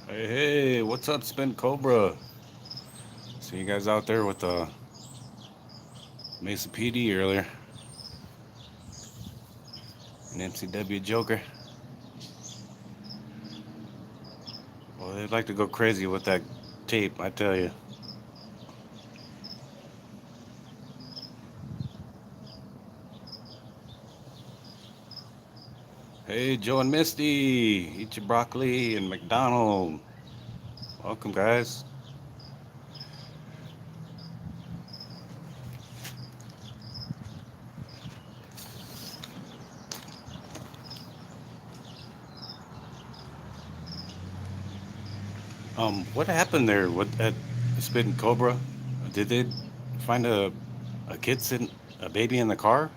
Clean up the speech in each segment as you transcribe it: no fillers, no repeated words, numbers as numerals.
Hey, hey, what's up, Spin Cobra? See you guys out there with the Mesa PD earlier, an MCW Joker. Well, they'd like to go crazy with that tape, I tell you. Hey, Joe and Misty, eat your broccoli and McDonald. Welcome, guys. What happened there at Spin Cobra? Did they find a kid sitting, a baby in the car?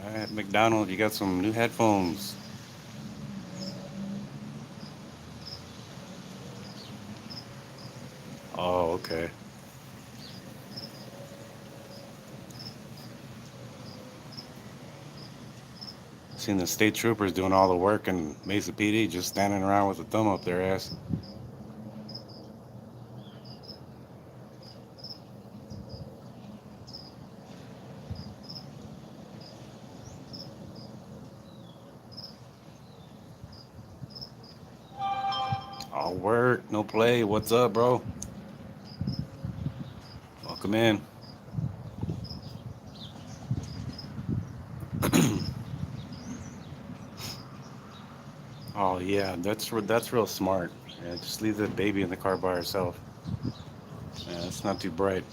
All right, McDonald, you got some new headphones. Oh, okay. Seen the state troopers doing all the work and Mesa PD just standing around with a thumb up their ass. All work, no play. What's up, bro? Welcome in. Oh yeah, that's real smart. Yeah, just leave the baby in the car by herself. Yeah, it's not too bright.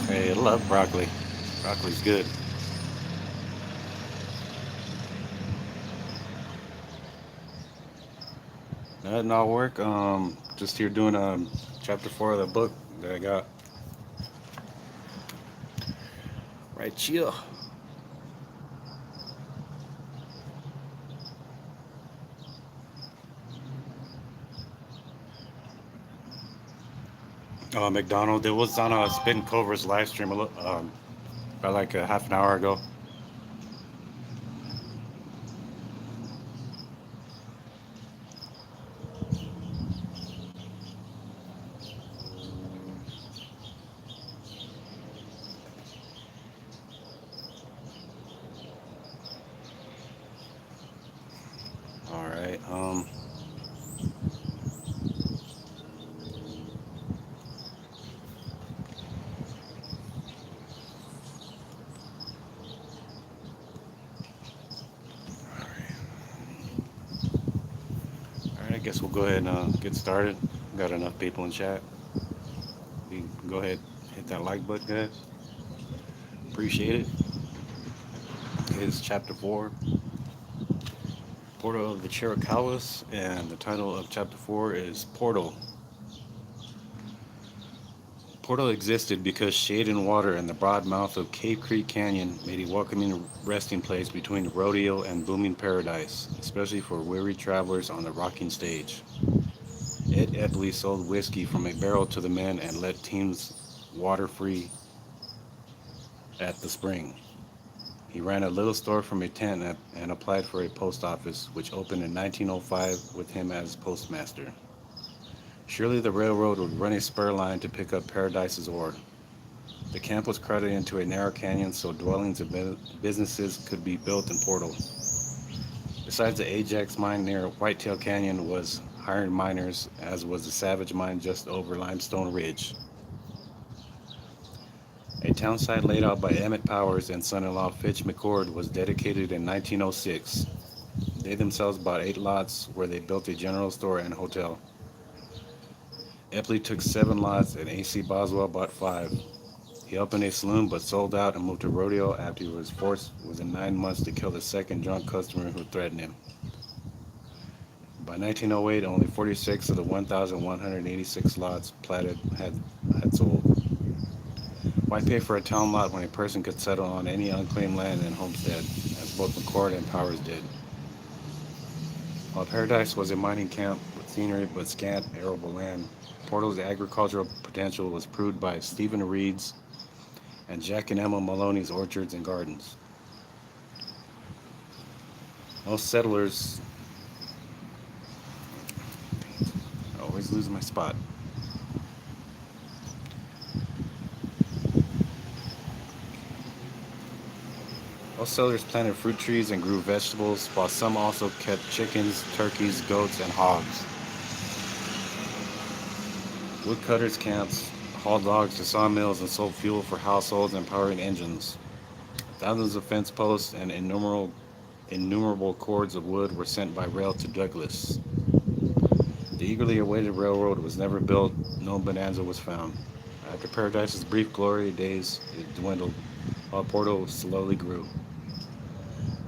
Hey, I love broccoli. Broccoli's good. Nothing all work. Just here doing chapter 4 of the book that I got right here. McDonald. It was on a Spin Cover's live stream about like a half an hour ago. All right. All right. I guess we'll go ahead and get started. Got enough people in chat. We can go ahead, hit that like button, guys. Appreciate it. It's chapter 4, Portal of the Chiricahuas, and the title of chapter 4 is Portal. Portal existed because shade and water in the broad mouth of Cave Creek Canyon made a welcoming resting place between the rodeo and booming paradise, especially for weary travelers on the rocking stage. Ed Epley sold whiskey from a barrel to the men and let teams water free at the spring. He ran a little store from a tent and applied for a post office, which opened in 1905 with him as postmaster. Surely the railroad would run a spur line to pick up Paradise's ore. The camp was crowded into a narrow canyon so dwellings and businesses could be built in Portal. Besides the Ajax mine near Whitetail Canyon was hired miners, as was the Savage mine just over Limestone Ridge. A townsite laid out by Emmett Powers and son-in-law Fitch McCord was dedicated in 1906. They themselves bought 8 lots where they built a general store and hotel. Epley took 7 lots and A.C. Boswell bought 5. He opened a saloon but sold out and moved to Rodeo after he was forced within 9 months to kill the second drunk customer who threatened him. By 1908, only 46 of the 1,186 lots platted had sold. Why pay for a town lot when a person could settle on any unclaimed land and homestead, as both McCord and Powers did? While Paradise was a mining camp with scenery but scant arable land, Portal's agricultural potential was proved by Stephen Reed's and Jack and Emma Maloney's orchards and gardens. Most settlers I always lose my spot. Most settlers planted fruit trees and grew vegetables, while some also kept chickens, turkeys, goats, and hogs. Woodcutters' camps hauled logs to sawmills and sold fuel for households and powering engines. Thousands of fence posts and innumerable cords of wood were sent by rail to Douglas. The eagerly awaited railroad was never built, no bonanza was found. After Paradise's brief glory days, it dwindled, while Porto slowly grew.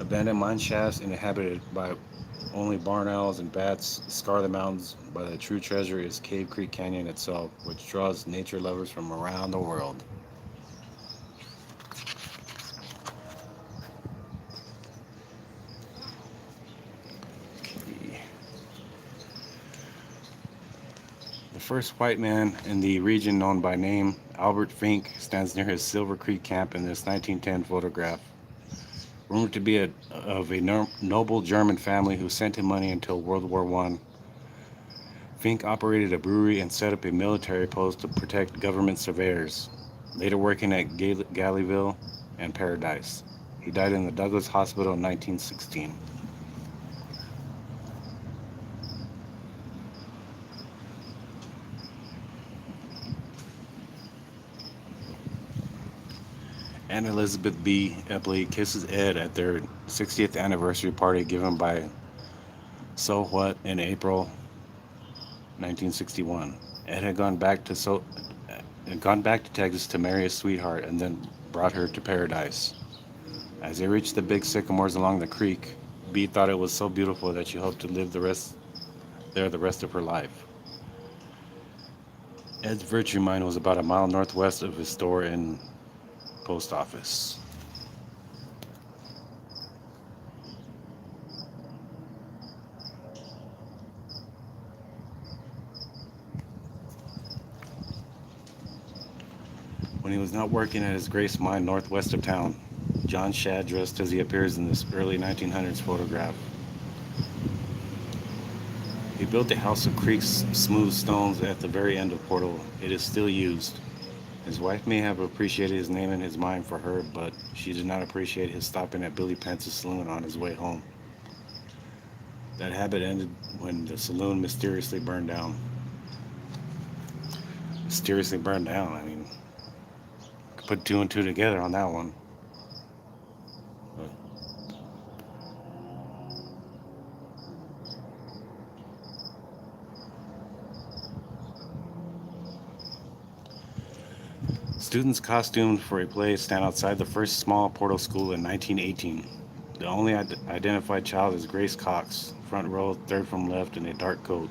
Abandoned mine shafts inhabited by only barn owls and bats scar the mountains, but the true treasure is Cave Creek Canyon itself, which draws nature lovers from around the world. Okay. The first white man in the region known by name, Albert Fink, stands near his Silver Creek camp in this 1910 photograph. Rumored to be of a noble German family who sent him money until World War I, Fink operated a brewery and set up a military post to protect government surveyors, later working at Gallyville and Paradise. He died in the Douglas Hospital in 1916. Anne Elizabeth B. Epley kisses Ed at their 60th anniversary party given by So What in April 1961. Ed had gone back to Texas to marry his sweetheart and then brought her to Paradise. As they reached the big sycamores along the creek, Bee thought it was so beautiful that she hoped to live the rest of her life. Ed's Virtue Mine was about a mile northwest of his store and post office. When he was not working at his Grace Mine northwest of town, John Shadd dressed as he appears in this early 1900s photograph. He built a house of creek smooth stones at the very end of Portal. It is still used. His wife may have appreciated his name in his mind for her, but she did not appreciate his stopping at Billy Pence's saloon on his way home. That habit ended when the saloon mysteriously burned down. Mysteriously burned down, I mean, put two and two together on that one. But students costumed for a play stand outside the first small Portal school in 1918. The only identified child is Grace Cox, front row, third from left, in a dark coat.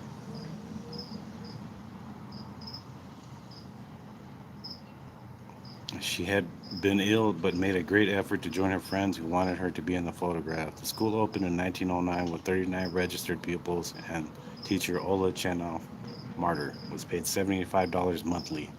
She had been ill but made a great effort to join her friends who wanted her to be in the photograph. The school opened in 1909 with 39 registered pupils, and teacher Ola Chenoff, martyr, was paid $75 monthly.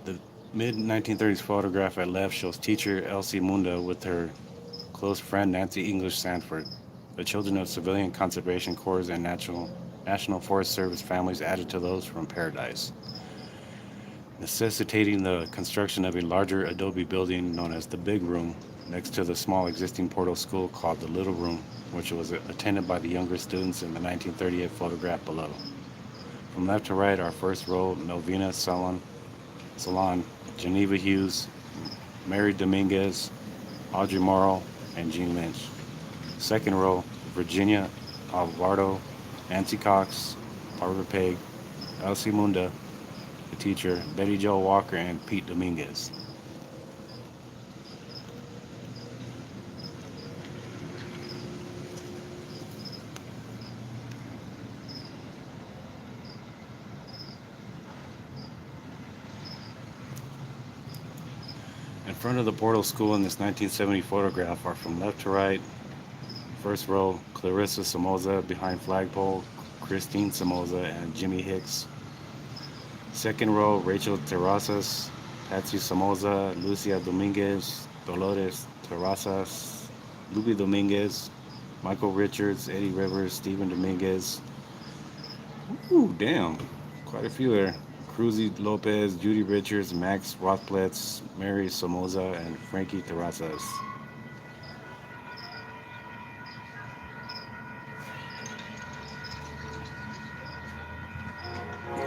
The mid-1930s photograph at left shows teacher Elsie Munda with her close friend Nancy English Sanford. The children of civilian conservation corps and National Forest Service families added to those from Paradise, necessitating the construction of a larger adobe building known as the Big Room next to the small existing Portal school called the Little Room, which was attended by the younger students in the 1938 photograph below. From left to right, our first row, Melvina Salon, Geneva Hughes, Mary Dominguez, Audrey Morrow, and Jean Lynch. Second row, Virginia Alvarado, Nancy Cox, Barbara Peg, Elsie Munda, the teacher, Betty Jo Walker, and Pete Dominguez. In front of the Portal School in this 1970 photograph are from left to right. First row, Clarissa Somoza behind flagpole, Christine Somoza and Jimmy Hicks. Second row, Rachel Terrazas, Patsy Somoza, Lucia Dominguez, Dolores Terrazas, Luby Dominguez, Michael Richards, Eddie Rivers, Stephen Dominguez. Ooh, damn. Quite a few there. Cruzy Lopez, Judy Richards, Max Rothpletz, Mary Somoza, and Frankie Terrazas.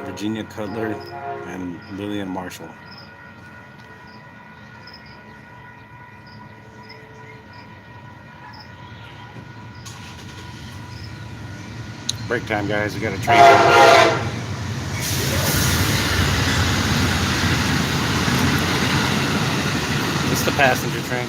Virginia Cutler, and Lillian Marshall. Break time, guys. We got a train. It's the passenger train.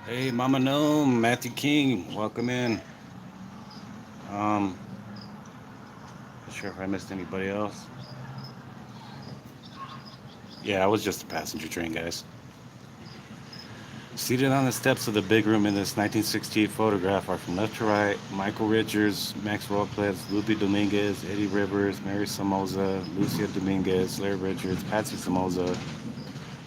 Hey, Mama Gnome, Matthew King, welcome in. Not sure if I missed anybody else. Yeah, I was just a passenger train, guys. Seated on the steps of the big room in this 1968 photograph are from left to right Michael Richards, Max Rothpletz, Lupe Dominguez, Eddie Rivers, Mary Somoza, Lucia Dominguez, Larry Richards, Patsy Somoza,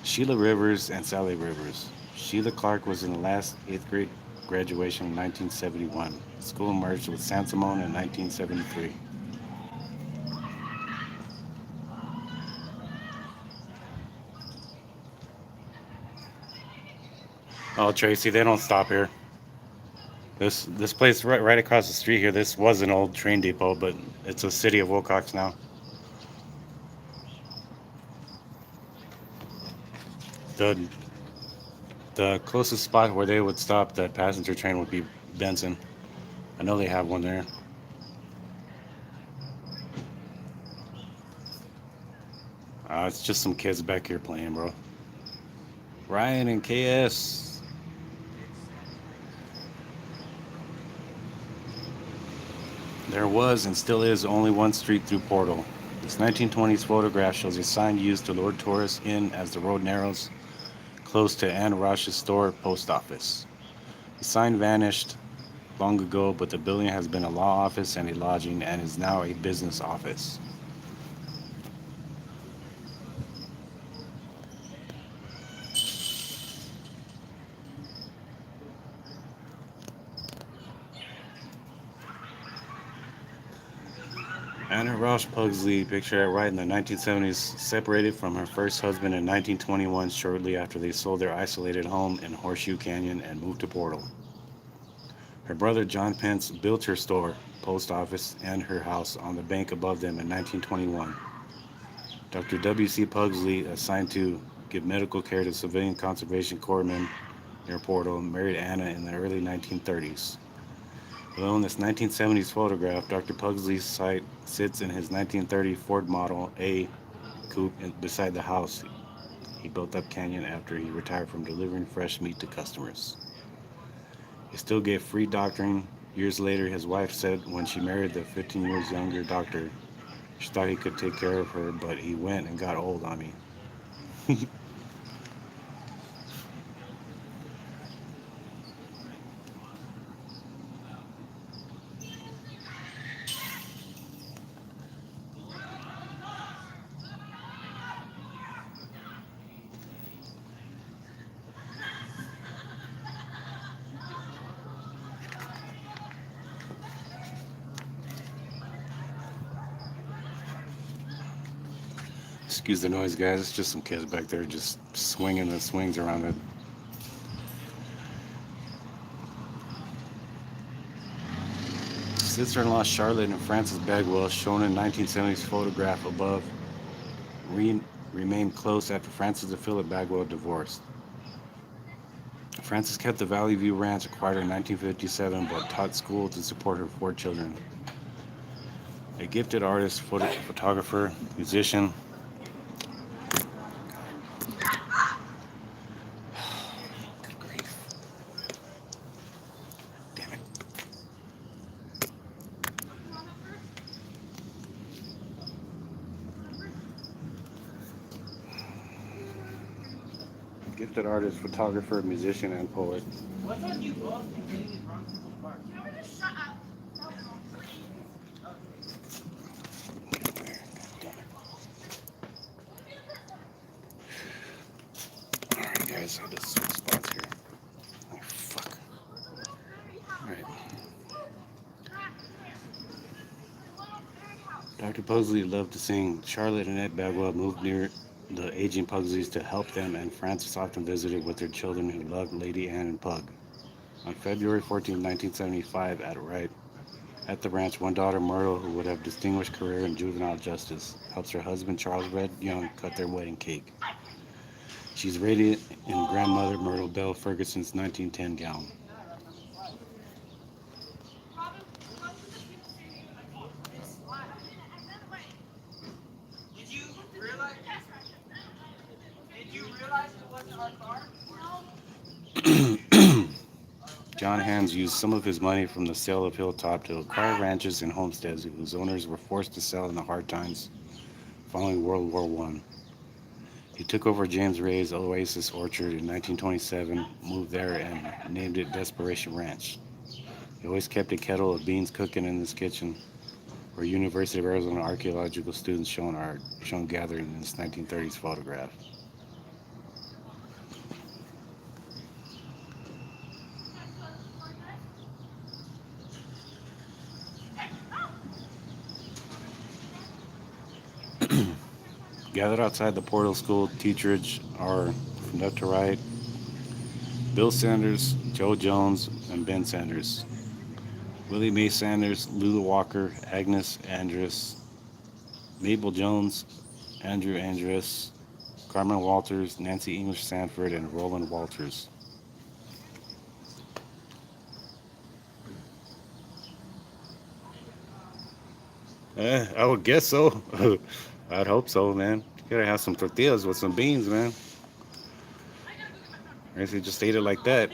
Sheila Rivers, and Sally Rivers. Sheila Clark was in the last 8th grade graduation in 1971. The school merged with San Simon in 1973. Oh, Tracy, they don't stop here. This place right across the street here. This was an old train depot, but it's a city of Wilcox now. The the closest spot where they would stop that passenger train would be Benson. I know they have one there. It's just some kids back here playing, bro. Ryan and KS. There was and still is only one street through Portal. This 1920s photograph shows a sign used to lure tourists in as the road narrows close to Ann Rosh's store post office. The sign vanished long ago, but the building has been a law office and a lodging and is now a business office. Anna Rosh Pugsley, pictured at right in the 1970s, separated from her first husband in 1921 shortly after they sold their isolated home in Horseshoe Canyon and moved to Portal. Her brother John Pence built her store, post office, and her house on the bank above them in 1921. Dr. W.C. Pugsley, assigned to give medical care to civilian conservation corpsmen near Portal, married Anna in the early 1930s. Below in this 1970s photograph, Dr. Pugsley's site sits in his 1930 Ford Model A coupe beside the house he built up Canyon after he retired from delivering fresh meat to customers. He still gave free doctoring. Years later, his wife said when she married the 15 years younger doctor, she thought he could take care of her, but he went and got old on me. Excuse the noise, guys. It's just some kids back there just swinging the swings around it. Sister-in-law Charlotte and Francis Bagwell, shown in 1970s photograph above, re- remained close after Francis and Philip Bagwell divorced. Frances kept the Valley View Ranch, acquired in 1957, but taught school to support her four children. A gifted artist, photographer, musician. Good grief. Damn it. Gifted artist, photographer, musician, and poet. What's on you both completely from Central Park? You know, just shut up. Alright, guys, I just switch spots here. Oh, fuck. Alright. Dr. Pugsley loved to sing. Charlotte and Ed Bagwell moved near the aging Pugsleys to help them, and Frances often visited with their children who loved Lady Anne and Pug. On February 14, 1975, at the ranch, one daughter, Myrtle, who would have distinguished career in juvenile justice, helps her husband, Charles Red Young, cut their wedding cake. She's radiant in grandmother Myrtle Bell Ferguson's 1910 gown. John Hands used some of his money from the sale of Hilltop to acquire ranches and homesteads whose owners were forced to sell in the hard times following World War I. He took over James Ray's Oasis Orchard in 1927, moved there, and named it Desperation Ranch. He always kept a kettle of beans cooking in his kitchen, where University of Arizona archaeological students shown gathering in this 1930s photograph. Gathered outside the Portal School teacherage are, from left to right, Bill Sanders, Joe Jones, and Ben Sanders. Willie Mae Sanders, Lula Walker, Agnes Andrus, Mabel Jones, Andrew Andrus, Carmen Walters, Nancy English Sanford, and Roland Walters. I would guess so. I'd hope so, man. You gotta have some tortillas with some beans, man. I guess you just ate it like that.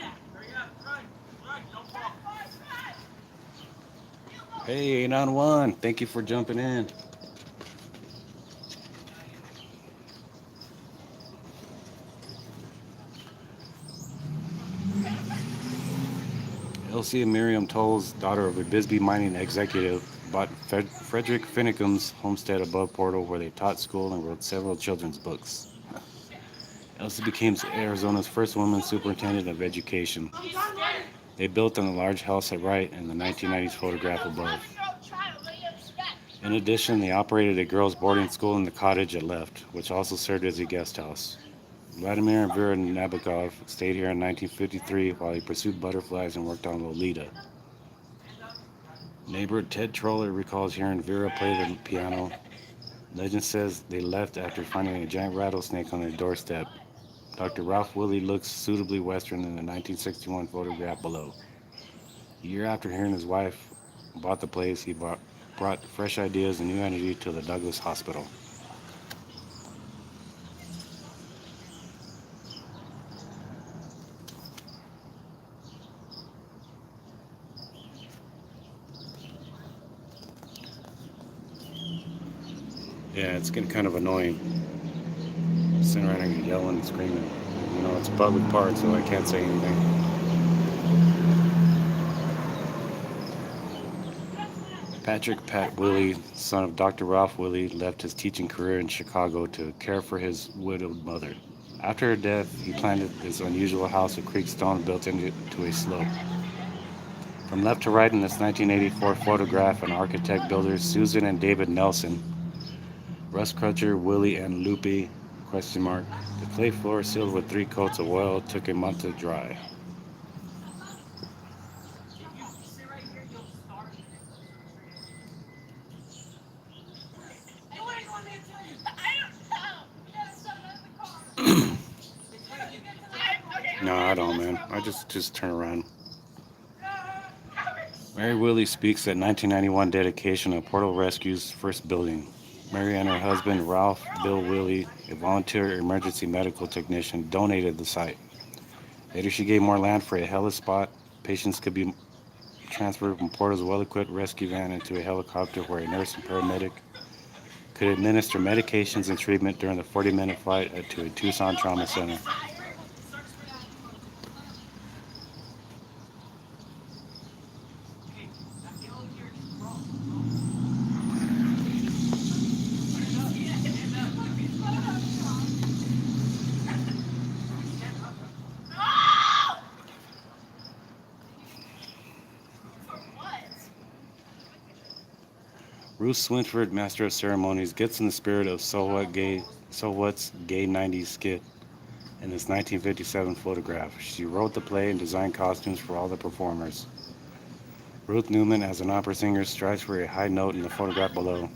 Hey, 8 on 1. Thank you for jumping in. Elsie and Miriam Tolles, daughter of a Bisbee mining executive, bought Frederick Finnegans' homestead above Portal, where they taught school and wrote several children's books. Elsie became Arizona's first woman superintendent of education. They built on a large house at Wright in the 1990s photograph above. In addition, they operated a girls' boarding school in the cottage at Left, which also served as a guest house. Vladimir and Vera Nabokov stayed here in 1953 while he pursued butterflies and worked on Lolita. Neighbor Ted Troller recalls hearing Vera play the piano. Legend says they left after finding a giant rattlesnake on their doorstep. Dr. Ralph Willie looks suitably Western in the 1961 photograph below. A year after hearing his wife bought the place, he brought fresh ideas and new energy to the Douglas Hospital. Yeah, it's getting kind of annoying. Sitting around here yelling and screaming. You know, it's a public park, so I can't say anything. Patrick Pat Willie, son of Dr. Ralph Willie, left his teaching career in Chicago to care for his widowed mother. After her death, he planted this unusual house of creek stone built into a slope. From left to right in this 1984 photograph, an architect builders Susan and David Nelson Rust Crutcher, Willie, and Loopy? Question mark. The clay floor, sealed with 3 coats of oil, took a month to dry. No, I don't, man. I just turn around. Mary Willie speaks at 1991 dedication of Portal Rescue's first building. Mary and her husband, Ralph Bill Willie, a volunteer emergency medical technician, donated the site. Later, she gave more land for a heli spot. Patients could be transferred from Portal's well-equipped rescue van into a helicopter where a nurse and paramedic could administer medications and treatment during the 40-minute flight to a Tucson trauma center. Ruth Swinford, Master of Ceremonies, gets in the spirit of So What's Gay 90s skit in this 1957 photograph. She wrote the play and designed costumes for all the performers. Ruth Newman, as an opera singer, strives for a high note in the photograph below.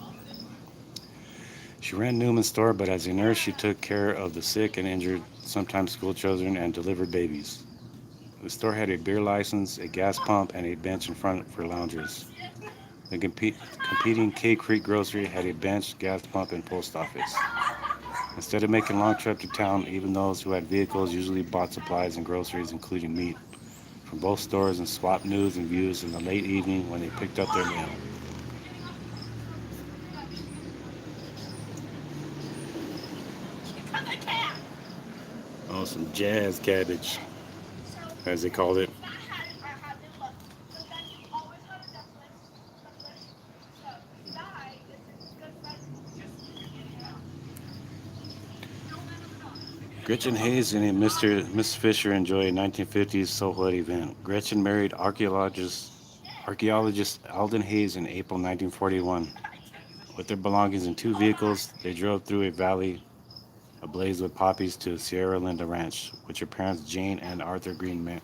She ran Newman's store, but as a nurse, she took care of the sick and injured, sometimes school children, and delivered babies. The store had a beer license, a gas pump, and a bench in front for loungers. The competing Cave Creek Grocery had a bench, gas pump, and post office. Instead of making a long trip to town, even those who had vehicles usually bought supplies and groceries, including meat, from both stores and swapped news and views in the late evening when they picked up their mail. Oh, some jazz cabbage, as they called it. Gretchen Hayes and a Miss Fisher enjoy a 1950s So What event. Gretchen married archaeologist Alden Hayes in April 1941. With their belongings in 2 vehicles, they drove through a valley ablaze with poppies to Sierra Linda Ranch, which her parents Jane and Arthur Greenemeyer.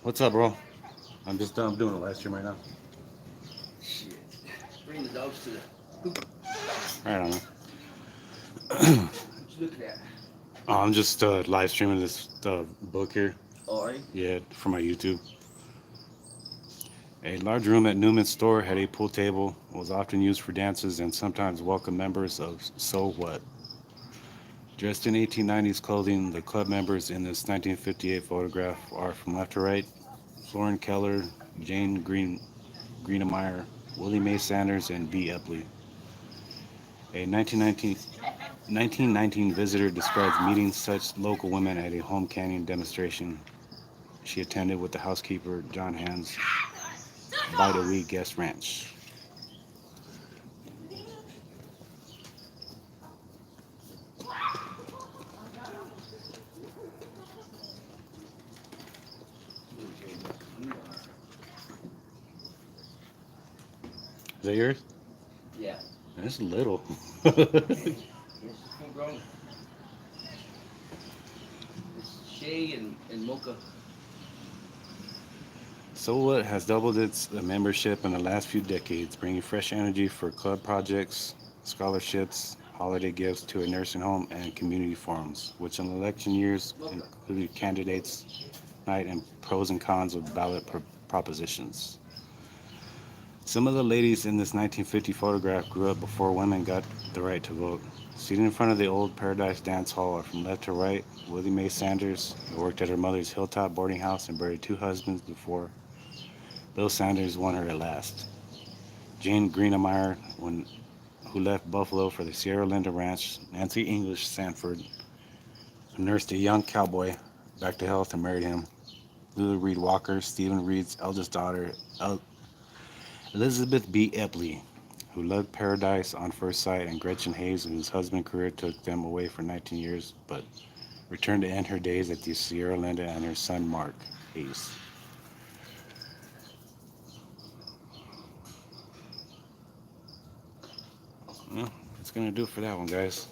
What's up, bro? I'm doing a live stream right now. Shit. Bring the dogs to the hoop. Right on. What you looking at? I'm just live streaming this book here. Oh, are you? Yeah, for my YouTube. A large room at Newman's store had a pool table, was often used for dances, and sometimes welcomed members of So What. Dressed in 1890s clothing, the club members in this 1958 photograph are from left to right: Florin Keller, Greenemeyer, Willie Mae Sanders, and B. Epley. A 1919 visitor describes meeting such local women at a home canning demonstration she attended with the housekeeper, John Hans, by the Wee Guest Ranch. Is that yours? Yeah. It's little. This is full grown. It's Shay and Mocha. So What has doubled its membership in the last few decades, bringing fresh energy for club projects, scholarships, holiday gifts to a nursing home, and community forums, which in election years included candidates night and pros and cons of ballot propositions. Some of the ladies in this 1950 photograph grew up before women got the right to vote. Seated in front of the old Paradise Dance Hall are from left to right Willie Mae Sanders, who worked at her mother's Hilltop boarding house and buried 2 husbands before Bill Sanders won her at last. Jane Greenemeyer, who left Buffalo for the Sierra Linda Ranch. Nancy English Sanford, who nursed a young cowboy back to health and married him. Lulu Reed Walker, Stephen Reed's eldest daughter, Elizabeth B. Epley, who loved Paradise on first sight, and Gretchen Hayes, whose husband career took them away for 19 years, but returned to end her days at the Sierra Linda, and her son Mark Hayes. gonna do it for that one, guys.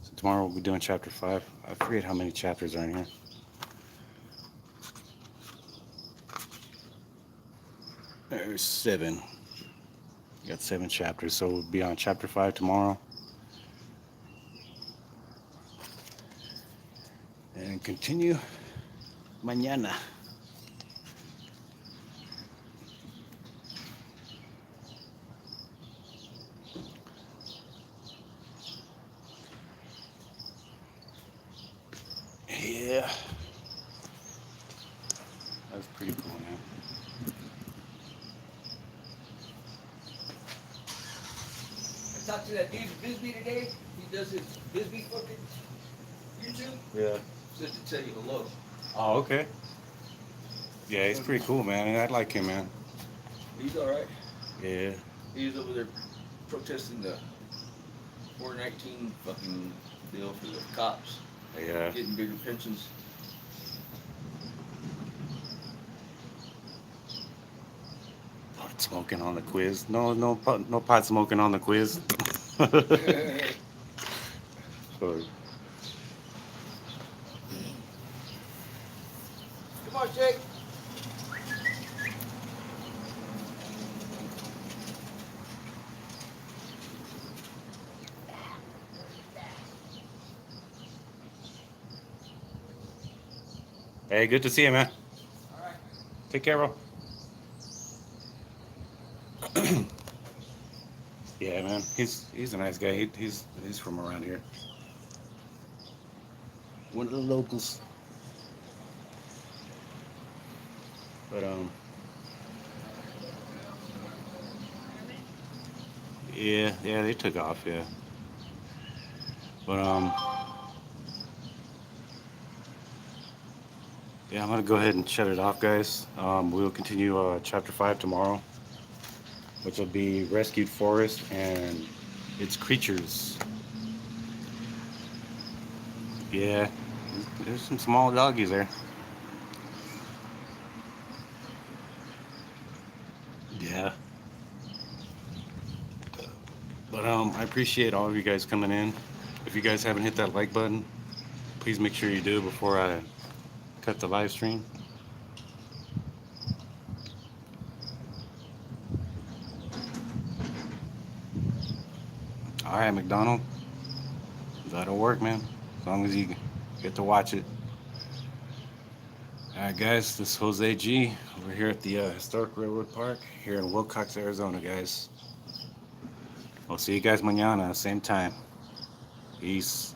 So tomorrow we'll be doing chapter 5. I forget how many chapters are in here. There's 7. We got 7 chapters, so we'll be on chapter 5 tomorrow. And continue mañana. Yeah. That's pretty cool, man. I talked to that dude Bisbee today. He does his Bisbee fucking YouTube. Yeah. Said to tell you hello. Oh, okay. Yeah, he's pretty cool, man. I like him, man. He's all right. Yeah. He was over there protesting the 419 fucking bill for the cops Yeah. getting bigger pensions. Pot smoking on the quiz. No, no pot smoking on the quiz. Sorry. Come on, Jake. Hey, good to see you, man. All right. Take care, bro. Yeah, man. He's a nice guy. He's from around here. One of the locals. But yeah, they took off, yeah. But yeah, I'm gonna go ahead and shut it off, guys. We'll continue chapter 5 tomorrow, which will be rescued forest and its creatures. Yeah, there's some small doggies there. Yeah. But I appreciate all of you guys coming in. If you guys haven't hit that like button, please make sure you do before I cut the live stream. All right, McDonald, that'll work, man. As long as you get to watch it. All right, guys, this is Jose G. We're here at the Historic Railroad Park here in Wilcox, Arizona, guys. I'll see you guys mañana, same time. Peace.